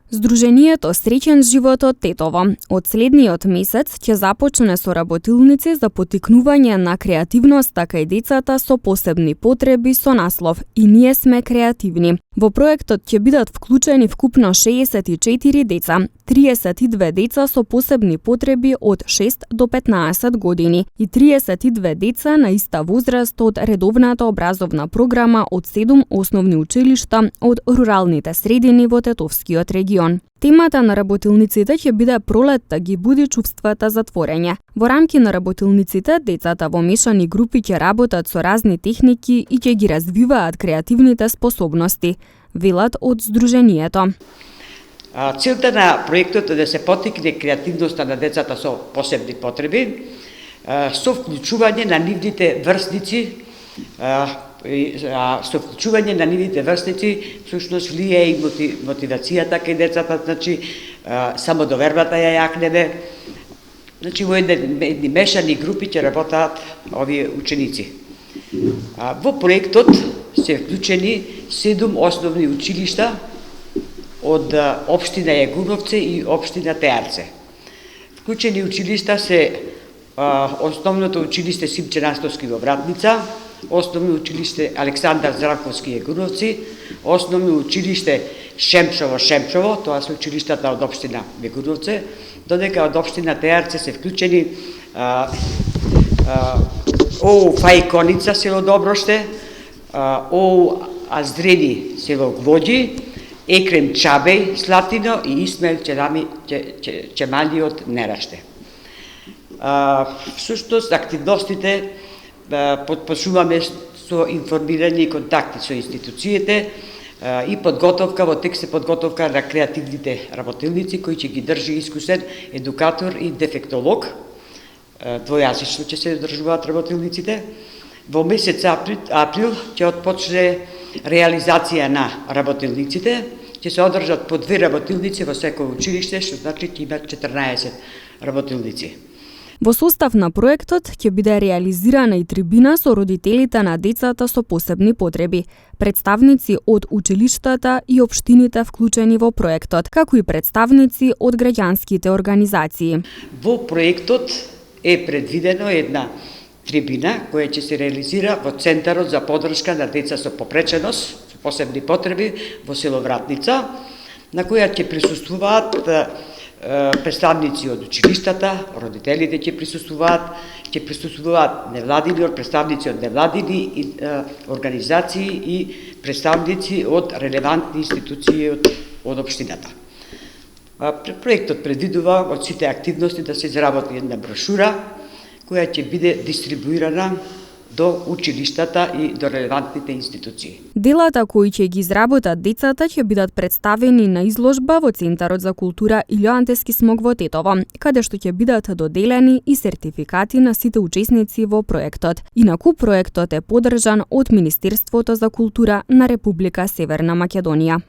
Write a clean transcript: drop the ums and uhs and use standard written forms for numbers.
Здруженијето Среќен живот од Тетово од следниот месец ќе започне со работилници за поттикнување на креативноста кај децата со посебни потреби со наслов "И ние сме креативни". Во проектот ќе бидат вклучени вкупно 64 деца, 32 деца со посебни потреби од 6 до 15 години и 32 деца на иста возраст од редовната образовна програма од 7 основни училишта од руралните средини во Тетовскиот регион. Темата на работилниците ќе биде "Пролетта ги буди чувствата за творење". Во рамки на работилниците, децата во мешани групи ќе работат со разни техники и ќе ги развиваат креативните способности, велат од Здруженијето. Целта на проектот е да се поттикне креативноста на децата со посебни потреби, со вклучување на нивните врсници, со вклучување на нивните врсници, всушност влие и мотивацијата кај децата, значи самодовербата ја јакнеме. Значи во едни мешани групи ќе работат овие ученици. Во проектот се вклучени 7 основни училишта од општина Јагуновце и општина Теарце. Вклучени училишта се основното училиште Симче Настовски во Вратница, основно училиште Александар Здравковски Јагуновци, основно училиште Шемшово, тоа се училиштата од општина Јагуновце, додека од општина Теарце се вклучени ОУ Фајконица, село Доброште, ОУ Аздрени, село Глоđи, Екрем Чабеј, Слатино и Исмел Чемали од Нераште. Всушност, активностите потпочнуваме со информирање и контакти со институциите и подготовка, во текст е подготовка на креативните работилници, кои ќе ги држи искусен едукатор и дефектолог. Двојазично ќе се држуваат работилниците. Во месец април ќе отпочне реализација на работилниците. Ќе се одржат по 2 работилници во секој училиште, што значи ќе има 14 работилници. Во состав на проектот ќе биде реализирана и трибина со родителите на децата со посебни потреби, представници од училиштата и општините вклучени во проектот, како и представници од граѓанските организации. Во проектот е предвидено една трибина која ќе се реализира во Центарот за поддршка на деца со попреченост, со посебни потреби во село Вратница, на која ќе присуствуваат представници од училиштата, родителите ќе присуствуваат невладини, представници од невладини организации и представници од релевантни институции од општината. Проектот предвидува од сите активности да се изработи една брошура која ќе биде дистрибуирана до училиштата и до релевантните институции. Делата кои ќе ги изработат децата ќе бидат представени на изложба во Центарот за култура Илјо Антески Смок во Тетово, каде што ќе бидат доделени и сертификати на сите учесници во проектот. Инаку проектот е поддржан од Министерството за култура на Република Северна Македонија.